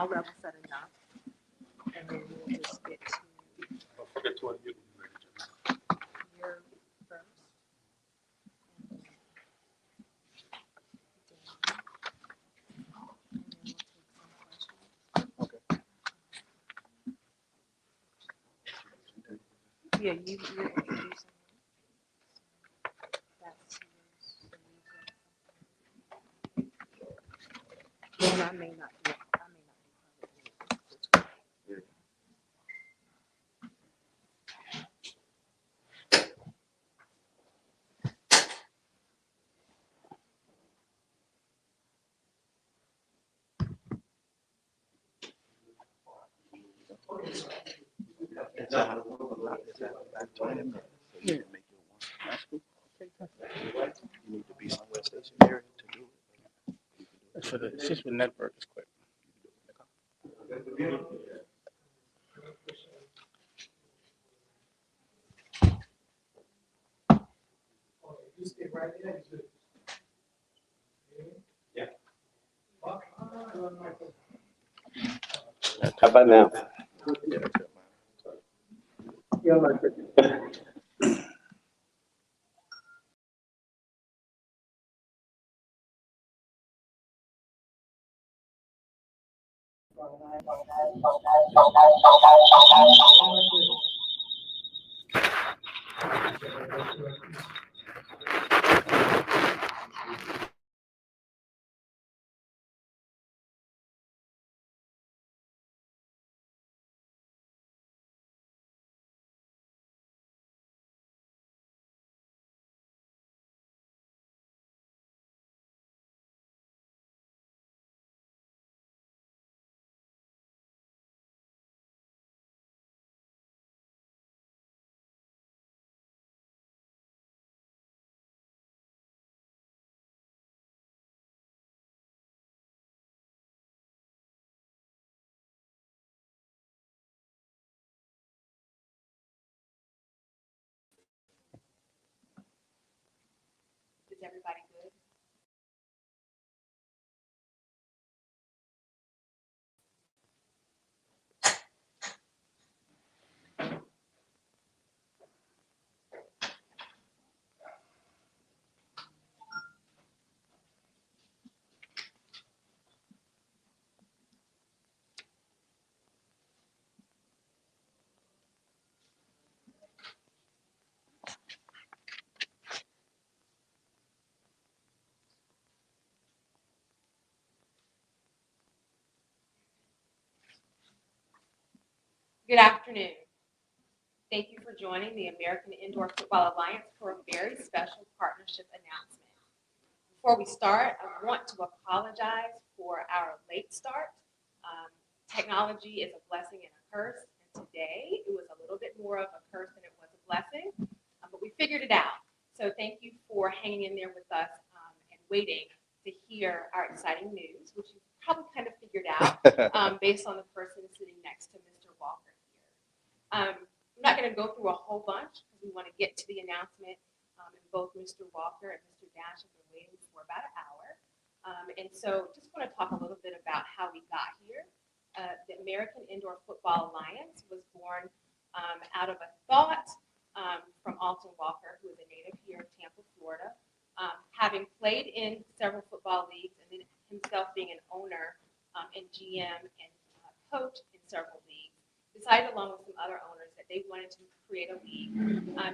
I'll level set enough, and then we'll just get to Don't forget to unmute. your first. Yeah, you're introducing me. That's yours. Well, I may not do it. I may not do it. You need to be somewhere stationary to do it. It's just with network, it's quick. Yeah. How about now? Yeah, that's good, man. Yeah, like Is everybody good? Good afternoon. Thank you for joining the American Indoor Football Alliance for a very special partnership announcement. Before we start, I want to apologize for our late start. Technology is a blessing and a curse, and today it was a little bit more of a curse than it was a blessing, but we figured it out. So thank you for hanging in there with us and waiting to hear our exciting news, which you probably kind of figured out based on the person sitting next to Mr. Walker here. I'm not going to go through a whole bunch because we want to get to the announcement, and both Mr. Walker and Mr. Dash have been waiting for about an hour. And so just want to talk a little bit about how we got here. The American Indoor Football Alliance was born out of a thought from Alton Walker, who is a native here in Tampa, Florida. Having played in several football leagues and then himself being an owner and GM and coach in several leagues, decided along with some other owners that they wanted to create a league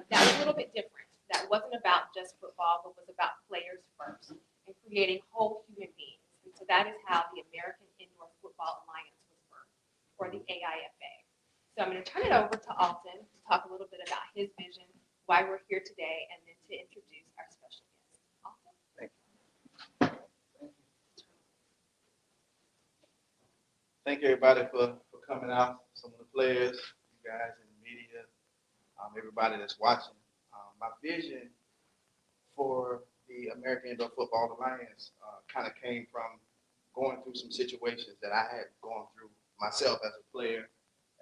that was a little bit different. That wasn't about just football, but was about players first and creating whole human beings. And so that is how the American Indoor Football Alliance was birthed, or the AIFA. So I'm going to turn it over to Alton to talk a little bit about his vision, why we're here today, and then to introduce our special guest. Alton? Thank you. Thank you, everybody, for coming out. Some of the players, you guys in the media, everybody that's watching. My vision for the American Indoor Football Alliance kind of came from going through some situations that I had gone through myself as a player,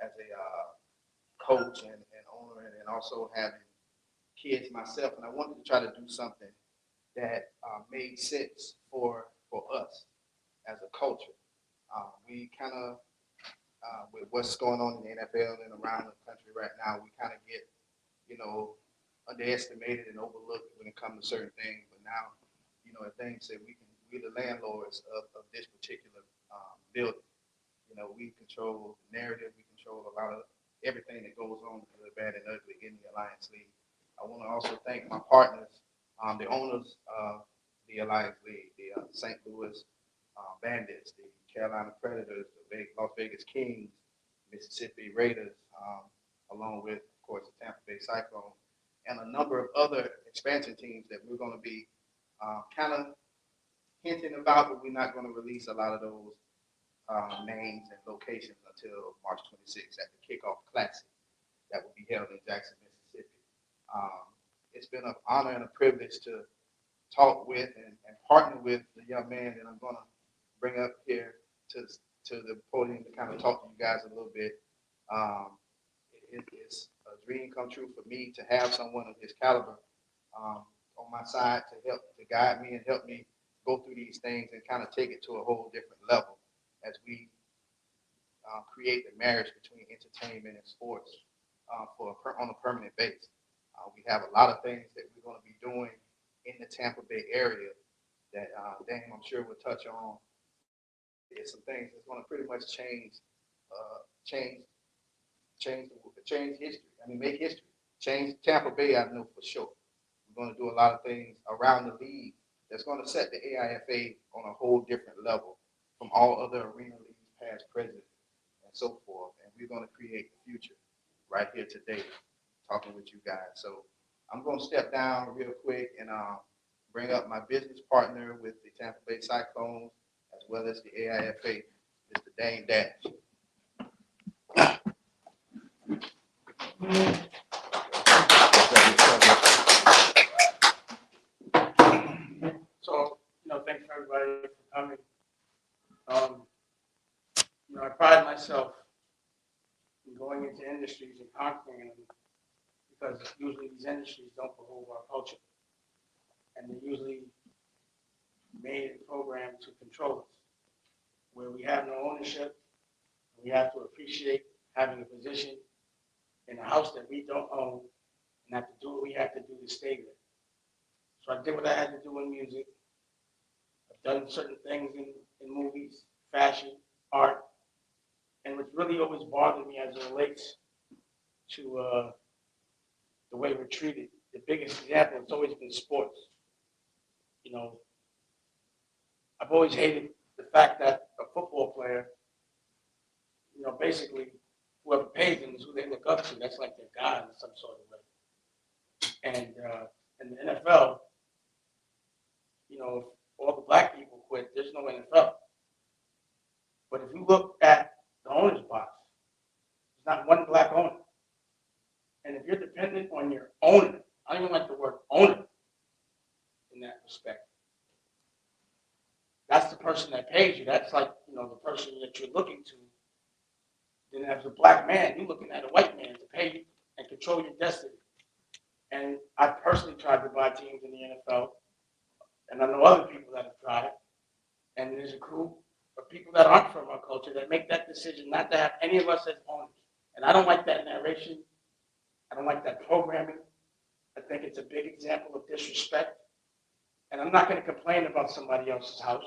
as a coach and owner, and also having kids myself. And I wanted to try to do something that made sense for us as a culture. We kind of, with what's going on in the NFL and around the country right now, we kind of get, underestimated and overlooked when it comes to certain things. But now, at things that we're the landlords of this particular building. We control the narrative. We control a lot of everything that goes on, good, bad, and ugly in the Alliance League. I want to also thank my partners, the owners of the Alliance League, the St. Louis Bandits, the Carolina Predators, the Las Vegas Kings, Mississippi Raiders, along with, of course, the Tampa Bay Cyclones, and a number of other expansion teams that we're going to be kind of hinting about, but we're not going to release a lot of those names and locations until March 26th at the Kickoff Classic that will be held in Jackson, Mississippi. It's been an honor and a privilege to talk with and partner with the young man that I'm going to bring up here to the podium to kind of talk to you guys a little bit. It's a dream come true for me to have someone of his caliber on my side to guide me and help me go through these things and kind of take it to a whole different level as we create the marriage between entertainment and sports on a permanent basis. We have a lot of things that we're going to be doing in the Tampa Bay area that Dan, I'm sure, will touch on. There's some things that's going to pretty much change history. Make history. Change Tampa Bay, I know for sure. We're going to do a lot of things around the league that's going to set the AIFA on a whole different level from all other arena leagues, past, present, and so forth. And we're going to create the future right here today, talking with you guys. So I'm going to step down real quick and bring up my business partner with the Tampa Bay Cyclones, as well as the AIFA, Mr. Dane Dash. So, thanks for everybody for coming. I pride myself in going into industries and conquering them because usually these industries don't behold our culture. And they're usually made and programmed to control us, where we have no ownership. We have to appreciate having a position in a house that we don't own and have to do what we have to do to stay there. So I did what I had to do in music. I've done certain things in movies, fashion, art, and what's really always bothered me as it relates to the way we're treated, the biggest example, it's always been sports. I've always hated the fact that a football player, basically whoever pays them is who they look up to. That's like their god in some sort of way. And in the NFL, if all the black people quit, there's no NFL. But if you look at the owner's box, there's not one black owner. And if you're dependent on your owner, I don't even like the word owner in that respect. That's the person that pays you. That's like, the person that you're looking to. Then as a black man, you're looking at a white man to pay you and control your destiny. And I personally tried to buy teams in the NFL, and I know other people that have tried. And there's a group of people that aren't from our culture that make that decision not to have any of us as owners. And I don't like that narration. I don't like that programming. I think it's a big example of disrespect. And I'm not going to complain about somebody else's house.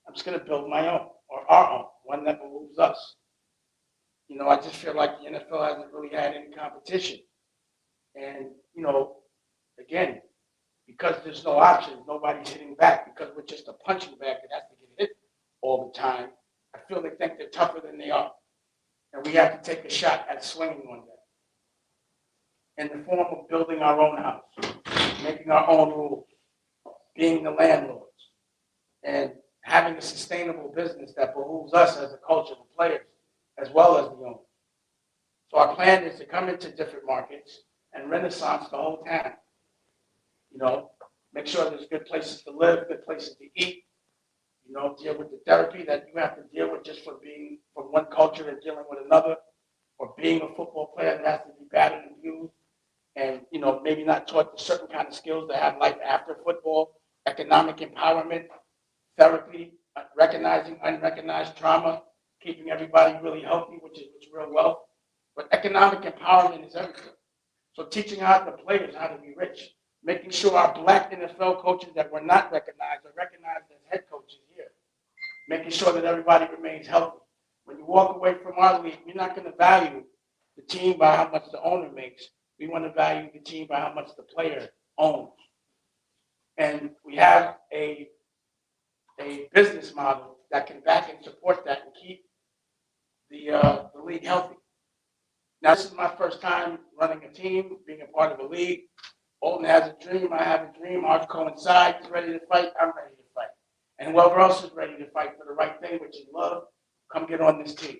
I'm just going to build my own, or our own, one that behooves us. I just feel like the NFL hasn't really had any competition. And, again, because there's no options, nobody's hitting back, because we're just a punching bag that has to get hit all the time. I feel they think they're tougher than they are. And we have to take a shot at swinging one day. In the form of building our own house, making our own rules, being the landlords, and having a sustainable business that behooves us as a culture of players, as well as the owners. So our plan is to come into different markets and renaissance the whole town. Make sure there's good places to live, good places to eat, deal with the therapy that you have to deal with just for being from one culture and dealing with another, or being a football player that has to be battered and used, and maybe not taught certain kind of skills to have life after football, economic empowerment, therapy, recognizing unrecognized trauma, keeping everybody really healthy, which is real wealth. But economic empowerment is everything. So teaching the players how to be rich, making sure our black NFL coaches that were not recognized are recognized as head coaches here, making sure that everybody remains healthy. When you walk away from our league, we're not going to value the team by how much the owner makes. We want to value the team by how much the player owns. And we have a business model that can back and support that and keep the league healthy. Now, this is my first time running a team, being a part of a league. Olden has a dream. I have a dream. Ours coincide. He's ready to fight. I'm ready to fight. And whoever else is ready to fight for the right thing, which is love, come get on this team.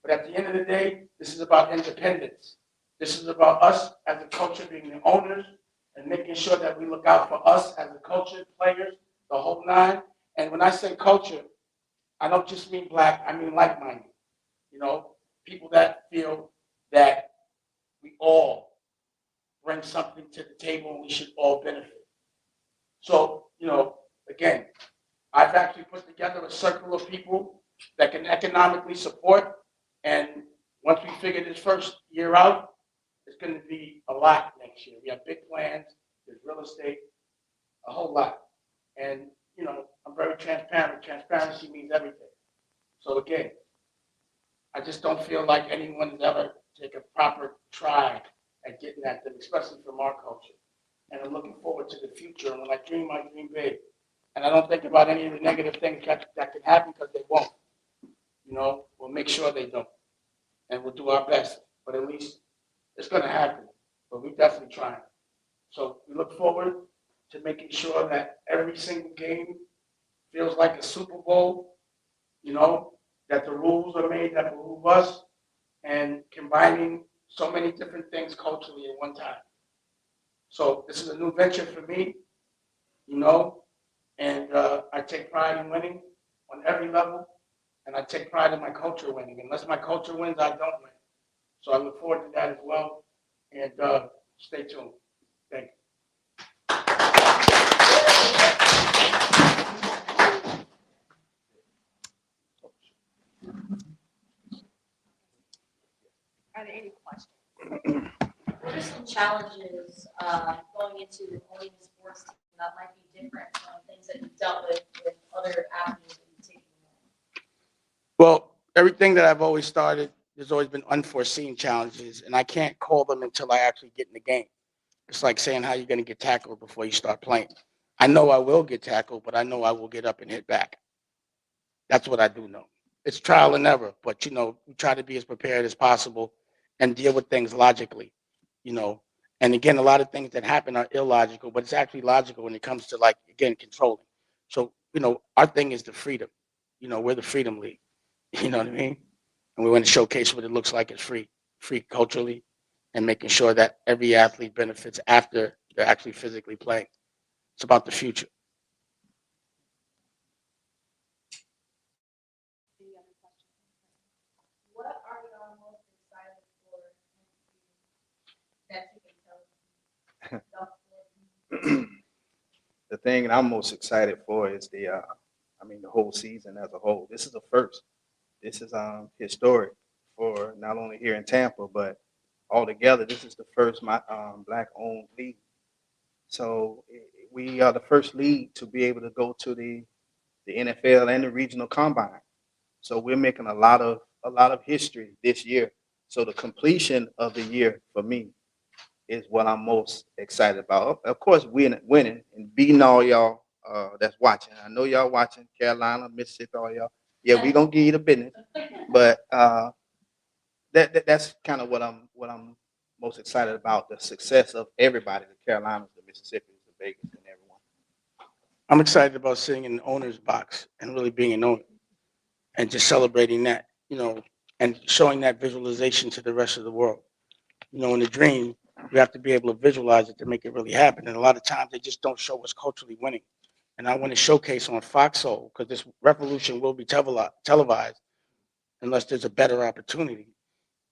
But at the end of the day, this is about independence. This is about us as a culture being the owners and making sure that we look out for us as a culture, players, the whole nine. And when I say culture, I don't just mean black, I mean like-minded. You know, people that feel that we all bring something to the table and we should all benefit. So, again, I've actually put together a circle of people that can economically support. And once we figure this first year out, it's going to be a lot next year. We have big plans, there's real estate, a whole lot. And, I'm very transparent. Transparency means everything. So again, I just don't feel like anyone has ever taken a proper try at getting at them, especially from our culture. And I'm looking forward to the future. And when I dream big. And I don't think about any of the negative things that can happen because they won't. We'll make sure they don't. And we'll do our best. But at least it's going to happen. But we're definitely trying. So we look forward to making sure that every single game feels like a Super Bowl, that the rules are made that behoove us, and combining so many different things culturally at one time. So this is a new venture for me, and I take pride in winning on every level, and I take pride in my culture winning. Unless my culture wins, I don't win. So I look forward to that as well, and stay tuned. Thank you. Are there any questions? What are some challenges going into owning a sports team that might be different from things that you've dealt with other avenues that you've taken? Well, everything that I've always started, there's always been unforeseen challenges, and I can't call them until I actually get in the game. It's like saying how you're going to get tackled before you start playing. I know I will get tackled, but I know I will get up and hit back. That's what I do know. It's trial and error, but we try to be as prepared as possible and deal with things logically, And again, a lot of things that happen are illogical, but it's actually logical when it comes to controlling. So, our thing is the freedom. We're the Freedom League. You know what I mean? And we want to showcase what it looks like as free culturally, and making sure that every athlete benefits after they're actually physically playing. It's about the future. What are you most excited for that you can tell us? The thing that I'm most excited for is the whole season as a whole. This is a first. This is historic for not only here in Tampa, but altogether. This is the first black-owned league. So we are the first league to be able to go to the NFL and the regional combine. So we're making a lot of history this year. So the completion of the year for me is what I'm most excited about. Of course, winning and beating all y'all that's watching. I know y'all watching, Carolina, Mississippi, all y'all. Yeah, we gonna give you the business. But that's kind of what I'm most excited about, the success of everybody, the Carolinas, the Mississippis, the Vegas, and everyone. I'm excited about sitting in the owner's box and really being an owner and just celebrating that, and showing that visualization to the rest of the world. In the dream, we have to be able to visualize it to make it really happen. And a lot of times they just don't show us culturally winning. And I want to showcase on Foxhole, because this revolution will be televised unless there's a better opportunity,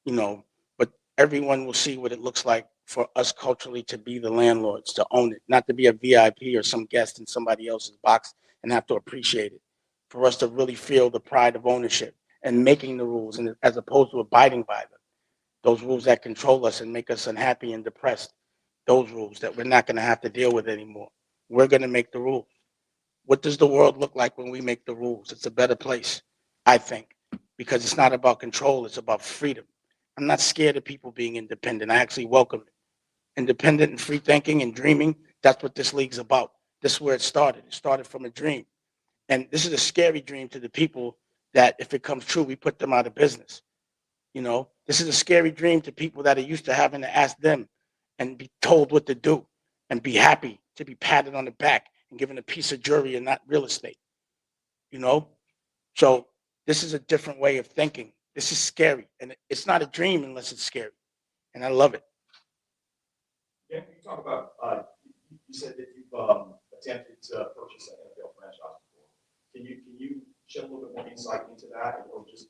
but everyone will see what it looks like for us culturally to be the landlords, to own it, not to be a VIP or some guest in somebody else's box and have to appreciate it. for us to really feel the pride of ownership and making the rules, and as opposed to abiding by them. Those rules that control us and make us unhappy and depressed, those rules that we're not going to have to deal with anymore. We're going to make the rules. What does the world look like when we make the rules? It's a better place, I think, because it's not about control, it's about freedom. I'm not scared of people being independent. I actually welcome it. Independent and free thinking and dreaming, that's what this league's about. This is where it started. It started from a dream. And this is a scary dream to the people that if it comes true, we put them out of business. This is a scary dream to people that are used to having to ask them and be told what to do and be happy to be patted on the back and given a piece of jewelry and not real estate. You know, so this is a different way of thinking. This is scary, and it's not a dream unless it's scary, and I love it. Yeah, you talk about, you said that you've attempted to purchase an NFL franchise before. Can you shed a little bit more insight into that, or just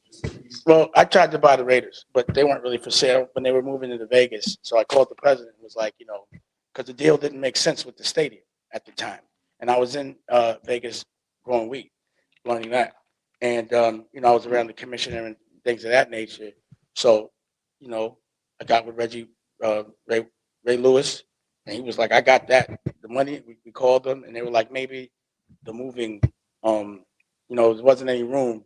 Well, I tried to buy the Raiders, but they weren't really for sale when they were moving into Vegas. So I called the president and was like, because the deal didn't make sense with the stadium at the time, and I was in Vegas growing weed, learning that, and I was around the commissioner and things of that nature. So, I got with Ray Lewis, and he was like, I got that. The money, we called them, and they were like, maybe the moving, there wasn't any room,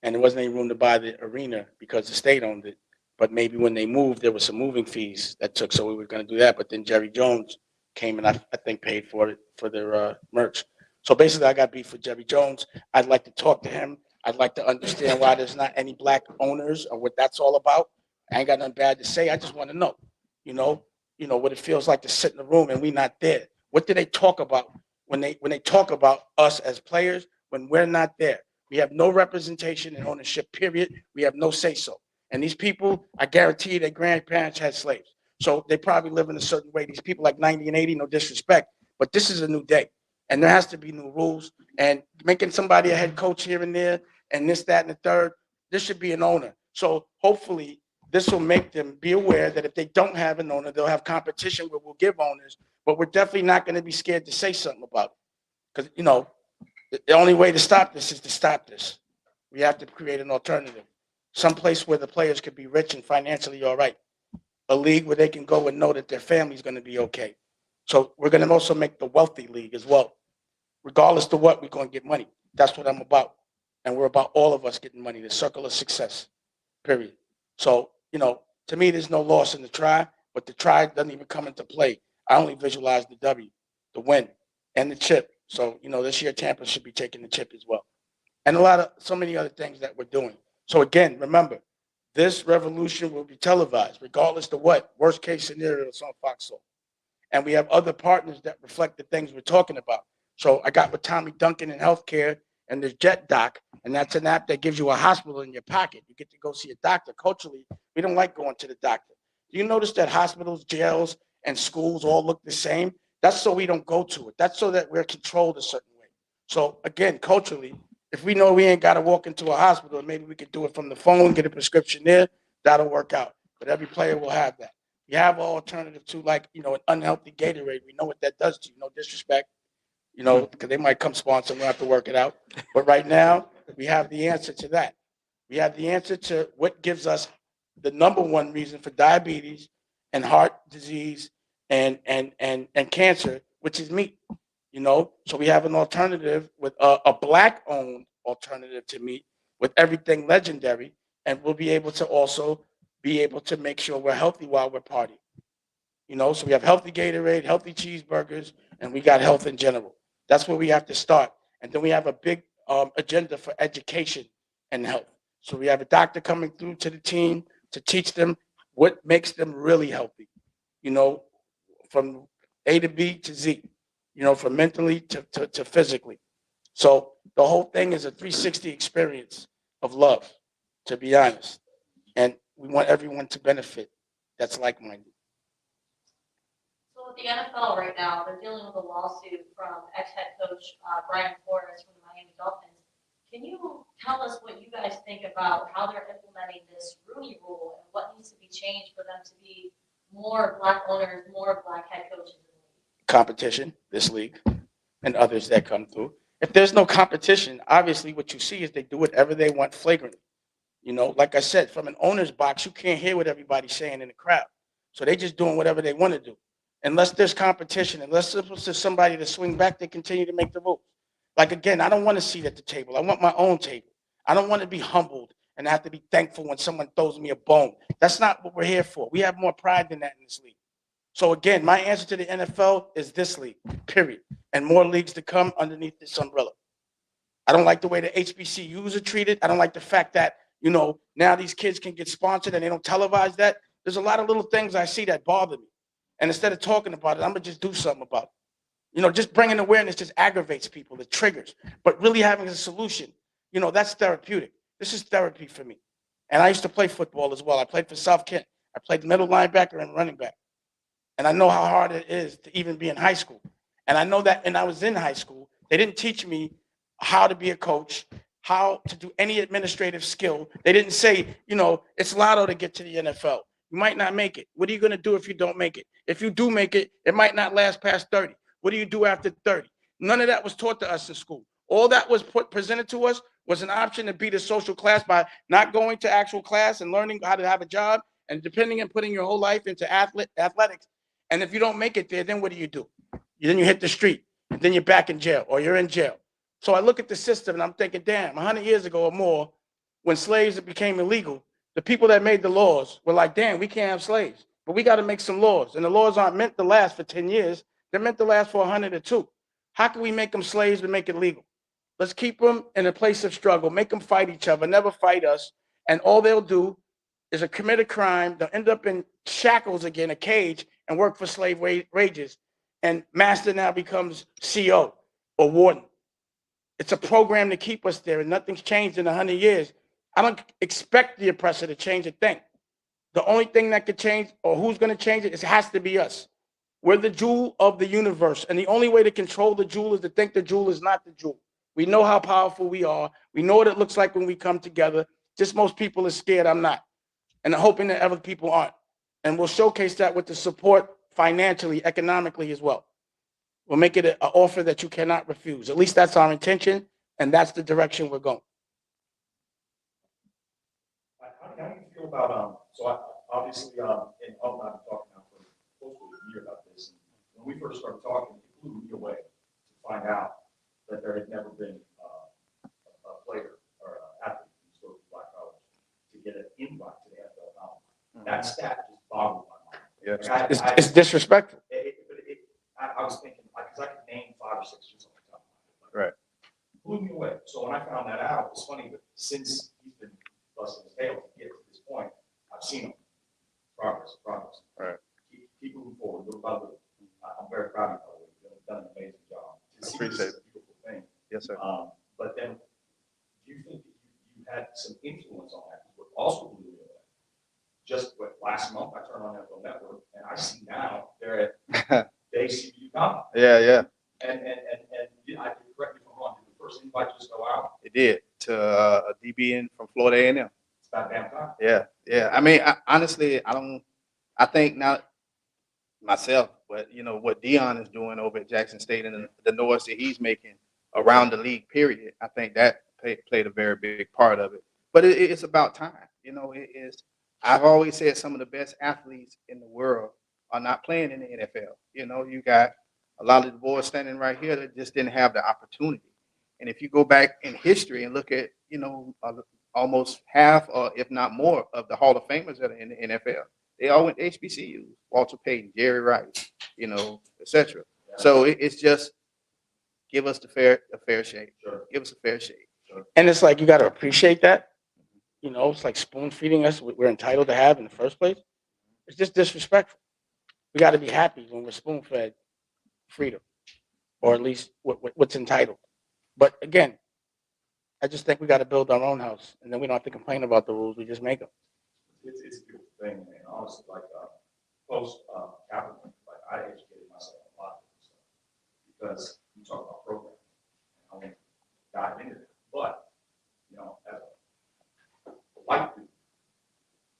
and there wasn't any room to buy the arena because the state owned it. But maybe when they moved, there was some moving fees that took, so we were going to do that. But then Jerry Jones came and I think paid for it for their merch. So basically, I got beef with Jerry Jones. I'd like to talk to him. I'd like to understand why there's not any black owners or what that's all about. I ain't got nothing bad to say. I just want to know, you know, what it feels like to sit in the room and we not there. What do they talk about when they talk about us as players when we're not there? We have no representation and ownership, period. We have no say-so. And these people, I guarantee you, their grandparents had slaves. So they probably live in a certain way. These people like 90 and 80, no disrespect, but this is a new day. And there has to be new rules. And making somebody a head coach here and there and this, that, and the third, this should be an owner. So hopefully this will make them be aware that if they don't have an owner, they'll have competition where we'll give owners, but we're definitely not going to be scared to say something about it. Because, the only way to stop this is to stop this. We have to create an alternative, someplace where the players could be rich and financially all right, a league where they can go and know that their family's going to be okay. So we're going to also make the wealthy league as well. Regardless of what, we're going to get money. That's what I'm about. And we're about all of us getting money, the circle of success, period. So, to me, there's no loss in the try, but the try doesn't even come into play. I only visualize the W, the win, and the chip. So, this year Tampa should be taking the chip as well. And so many other things that we're doing. So again, remember, this revolution will be televised, regardless of what. Worst case scenario, it's on Fox Soul. And we have other partners that reflect the things we're talking about. So I got with Tommy Duncan in healthcare, and there's Jet Doc, and that's an app that gives you a hospital in your pocket. You get to go see a doctor. Culturally, we don't like going to the doctor. Do you notice that hospitals, jails, and schools all look the same? That's so we don't go to it. That's so that we're controlled a certain way. So again, culturally, if we know we ain't got to walk into a hospital, maybe we could do it from the phone, get a prescription there. That'll work out. But every player will have that. You have an alternative to, like, an unhealthy Gatorade. We know what that does to you. No disrespect, because they might come sponsor and we'll have to work it out. But right now, we have the answer to that. We have the answer to what gives us the number one reason for diabetes and heart disease and cancer, which is meat. So we have an alternative with a black-owned alternative to meat with everything legendary, and we'll be able to also be able to make sure we're healthy while we're partying. So we have healthy Gatorade, healthy cheeseburgers, and we got health in general. That's where we have to start. And then we have a big agenda for education and health. So we have a doctor coming through to the team to teach them what makes them really healthy, from A to B to Z, from mentally to physically. So the whole thing is a 360 experience of love, to be honest. And we want everyone to benefit that's like-minded. So with the NFL right now, they're dealing with a lawsuit from ex-head coach Brian Flores from the Miami Dolphins. Can you tell us what you guys think about how they're implementing this Rooney Rule and what needs to be changed for them to be more black owners, more black head coaches in the league? Competition, this league, and others that come through. If there's no competition, obviously what you see is they do whatever they want flagrantly. You know, like I said, from an owner's box, you can't hear what everybody's saying in the crowd. So they just doing whatever they want to do. Unless there's competition, unless there's somebody to swing back, they continue to make the rules. Like again, I don't want a seat at the table. I want my own table. I don't want to be humbled and have to be thankful when someone throws me a bone. That's not what we're here for. We have more pride than that in this league. So again, my answer to the NFL is this league, period. And more leagues to come underneath this umbrella. I don't like the way the HBCUs are treated. I don't like the fact that, you know, now these kids can get sponsored and they don't televise that. There's a lot of little things I see that bother me. And instead of talking about it, I'm going to just do something about it. You know, just bringing awareness just aggravates people. It triggers. But really having a solution, you know, that's therapeutic. This is therapy for me. And I used to play football as well. I played for South Kent. I played middle linebacker and running back. And I know how hard it is to even be in high school. And I know that when I was in high school, they didn't teach me how to be a coach, how to do any administrative skill. They didn't say, you know, it's lotto to get to the NFL. You might not make it. What are you going to do if you don't make it? If you do make it, it might not last past 30. What do you do after 30? None of that was taught to us in school. All that was presented to us was an option to beat a social class by not going to actual class and learning how to have a job and depending and putting your whole life into athletics. And if you don't make it there, then what do? Then you hit the street, and then you're back in jail or you're in jail. So I look at the system and I'm thinking, damn, 100 years ago or more, when slaves became illegal, the people that made the laws were like, damn, we can't have slaves, but we got to make some laws. And the laws aren't meant to last for 10 years. They're meant to last for 100 or two. How can we make them slaves and make it legal? Let's keep them in a place of struggle, make them fight each other, never fight us. And all they'll do is commit a crime. They'll end up in shackles again, a cage, and work for slave wages. And master now becomes CO or warden. It's a program to keep us there, and nothing's changed in 100 years. I don't expect the oppressor to change a thing. The only thing that could change, or who's going to change it, it has to be us. We're the jewel of the universe, and the only way to control the jewel is to think the jewel is not the jewel. We know how powerful we are. We know what it looks like when we come together. Just most people are scared. I'm not. And I'm hoping that other people aren't. And we'll showcase that with the support financially, economically as well. We'll make it an offer that you cannot refuse. At least that's our intention, and that's the direction we're going. How do you feel about, obviously, and I've been talking now for close to a year about this. And when we first started talking, it blew me away to find out that there had never been a player or an athlete who spoke to Black college to get an invite to the NFL Combine. That stat just boggled my mind. Yeah. It's disrespectful. I was thinking, because I could name 5 or 6 just on the top of my head. Right. Blew me away. So when I found that out, it's funny, but since he's been busting his tail to get to this point, I've seen him. Progress. Right. Keep moving forward, little by little. I'm very proud of you, you've done an amazing job. To see Appreciate this is it. a beautiful thing. Yes, sir. But then, do you think that you had some influence on that? What also blew me away, just last month, I turned on NFL Network, and I see now they're at ACU Combine. Yeah. And I can correct me if I'm wrong, did the first invite just go out? It did to a DB from Florida A&M. It's about damn time. Yeah. I mean, honestly, I think not myself, but you know what Dion is doing over at Jackson State and the noise that he's making around the league. Period. I think that played a very big part of it. But it's about time. You know, it is. I've always said some of the best athletes in the world are not playing in the NFL. You know, you got a lot of the boys standing right here that just didn't have the opportunity. And if you go back in history and look at, you know, almost half, or if not more, of the Hall of Famers that are in the NFL, they all went to HBCUs. Walter Payton, Jerry Rice, you know, etc. So it's just give us a fair shake. Sure. Give us a fair shake. And it's like you got to appreciate that. You know, it's like spoon feeding us what we're entitled to have in the first place. It's just disrespectful. We got to be happy when we're spoon fed freedom, or at least what's entitled. But again, I just think we got to build our own house, and then we don't have to complain about the rules. We just make them. It's a beautiful thing, and honestly, like post capital, like I educated myself a lot of stuff because you talk about programming. I won't dive into it, but you know, as a white dude,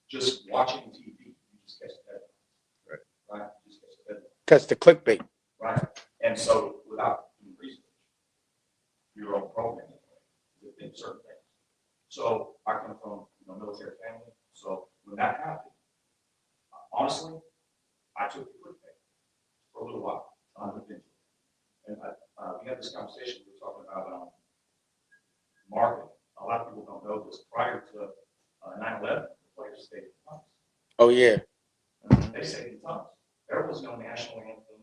just watching TV, you just catch the headlines, right? You just catch the headlines, Catch the clickbait. right? And so, without doing research, certain things. So I come from, military family. So when that happened, honestly, I took the quick pay for a little while. I looked into it. And we had this conversation, we were talking about marketing. A lot of people don't know this. Prior to 9/11, the players stayed in tunnels. Oh, yeah. They stayed in tunnels. There was no national anthem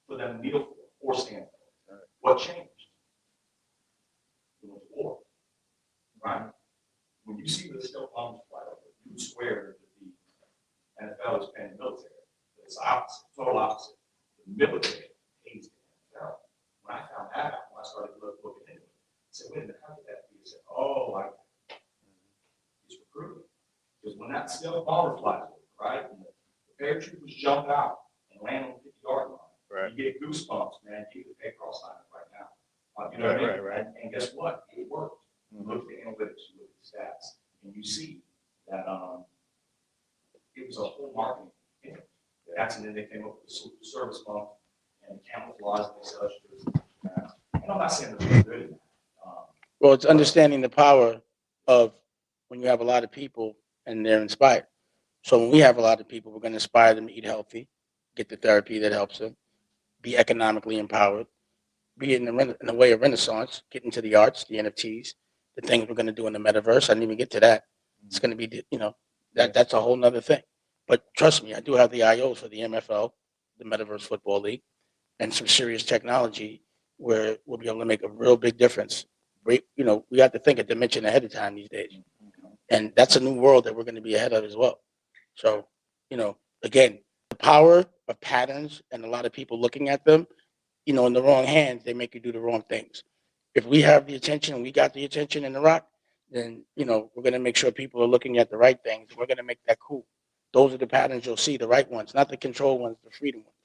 for them to kneel for or stand for. What changed? We went to war, right? When you see the still bombs fly over, you swear that the NFL is paying the military. But it's opposite, total opposite. The military pays the NFL. When I found that out, when I started looking into it, I said, wait a minute, how did that be? I said, oh, it's recruiting. Because when that still bomber flies over, right, and the paratroopers jump out and land on the 50-yard line, Right. you get goosebumps, man. You can pay cross line right now. You know what I mean? Right. And guess what? It worked. You look at the analytics, you look at the stats, and you see that it was a whole marketing thing. That's and then they came up with the service bump and camouflage and such. And I'm not saying they're good at that. Well, it's understanding the power of when you have a lot of people and they're inspired. So when we have a lot of people, we're going to inspire them to eat healthy, get the therapy that helps them, be economically empowered, be in the way of renaissance, get into the arts, the NFTs, the things we're going to do in the metaverse. I didn't even get to that. It's going to be, that's a whole nother thing. But trust me, I do have the IOs for the MFL, the Metaverse Football League, and some serious technology where we'll be able to make a real big difference. We have to think a dimension ahead of time these days. And that's a new world that we're going to be ahead of as well. So, again, the power of patterns and a lot of people looking at them, in the wrong hands, they make you do the wrong things. If we have the attention, we got the attention in the rock, then, we're going to make sure people are looking at the right things. We're going to make that cool. Those are the patterns you'll see, the right ones, not the control ones, the freedom ones.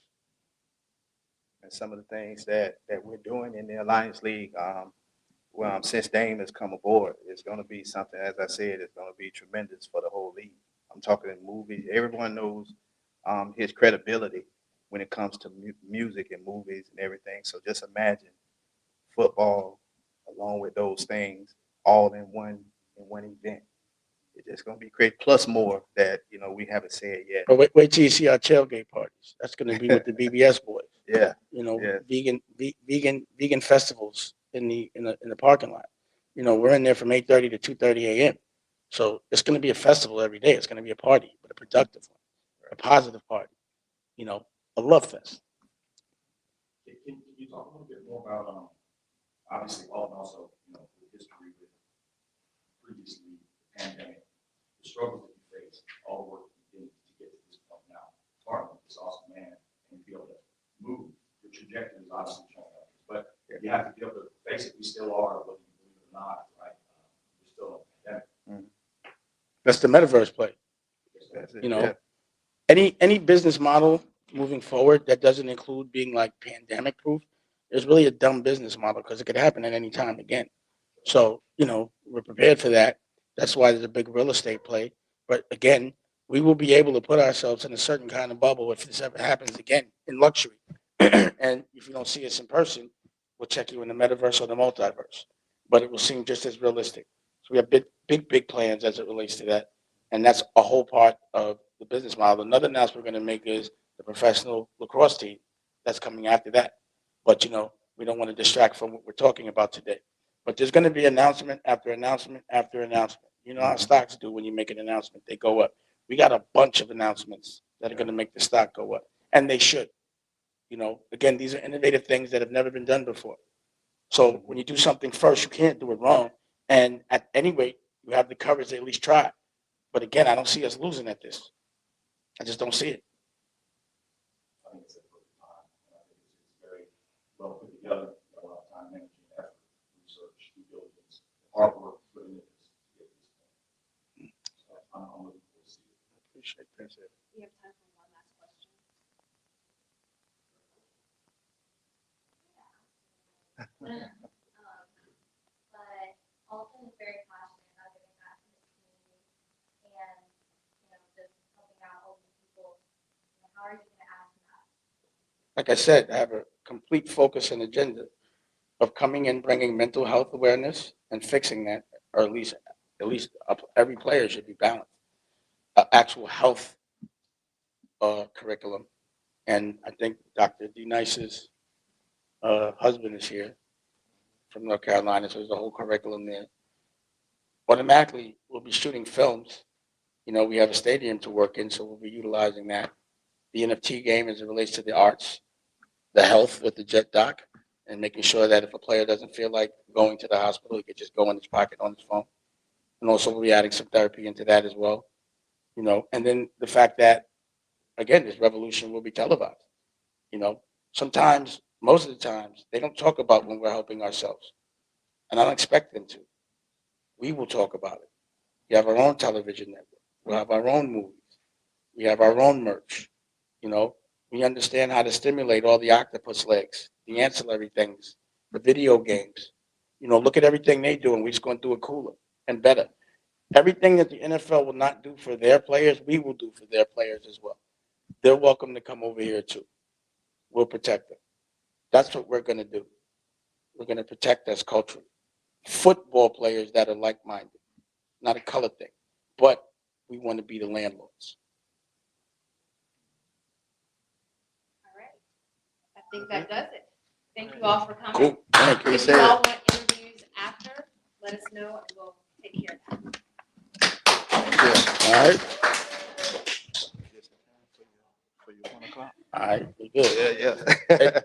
And some of the things that we're doing in the Alliance League, since Dame has come aboard, it's going to be something, as I said, it's going to be tremendous for the whole league. I'm talking in movies. Everyone knows his credibility when it comes to music and movies and everything. So just imagine football along with those things all in one event. It's just going to be great. Plus more that we haven't said yet. But wait till you see our tailgate parties. That's going to be with the BBS boys. Yeah. Vegan festivals in the parking lot. We're in there from 8:30 to 2:30 a.m. So it's going to be a festival every day. It's going to be a party, but a productive one, a positive party. A love fest. Can you talk a little bit more about, obviously, also, the history with previously the pandemic, the struggles that you faced, all the work that you did to get to this point now, part of this awesome man, and be able to move. The trajectory is obviously changing, but you have to be able to face it. We still are, whether you believe it or not, right? We're still in a pandemic. That's the metaverse play. That's it. Any business model moving forward that doesn't include being like pandemic proof is really a dumb business model because it could happen at any time again. So, we're prepared for that. That's why there's a big real estate play. But again, we will be able to put ourselves in a certain kind of bubble if this ever happens again in luxury. And if you don't see us in person, we'll check you in the metaverse or the multiverse. But it will seem just as realistic. So we have big plans as it relates to that. And that's a whole part of the business model. Another announcement we're going to make is the professional lacrosse team that's coming after that. But, we don't want to distract from what we're talking about today. But there's going to be announcement after announcement after announcement. You know how stocks do when you make an announcement, they go up. We got a bunch of announcements that are going to make the stock go up. And they should. Again, these are innovative things that have never been done before. So when you do something first, you can't do it wrong. And at any rate, you have the courage to at least try. But again, I don't see us losing at this. I just don't see it. I think it's a good time. I think it's very well put together. A lot of time, energy, and effort, research, due diligence, hard work put into this to get this thing. So I'm looking forward to see it. Appreciate it. We have time for one last question. But Alton is very passionate about giving back to his community and, just helping out older people. How are you going to ask that? Like I said, I have a complete focus and agenda of coming and bringing mental health awareness and fixing that, or at least every player should be balanced. Actual health curriculum, and I think Dr. D. Nice's husband is here from North Carolina, so there's a whole curriculum there. Automatically, we'll be shooting films. You know, we have a stadium to work in, so we'll be utilizing that. The NFT game as it relates to the arts, the health with the Jet Doc, and making sure that if a player doesn't feel like going to the hospital, he could just go in his pocket on his phone. And also we'll be adding some therapy into that as well. You know, and then the fact that, again, this revolution will be televised. You know, sometimes, most of the times, they don't talk about when we're helping ourselves. And I don't expect them to. We will talk about it. We have our own television network. We'll have our own movies. We have our own merch. You know, we understand how to stimulate all the octopus legs, the ancillary things, the video games. You know, look at everything they do, and we're just going to do it cooler and better. Everything that the NFL will not do for their players, we will do for their players as well. They're welcome to come over here too. We'll protect them. That's what we're going to do. We're going to protect us culturally. Football players that are like-minded, not a color thing, but we want to be the landlords. All right. I think that does it. Thank you all for coming. Cool. Thank you. If you all want interviews after, let us know and we'll take care of that. All right. For your 1 o'clock. All right. We're good. Yeah, yeah.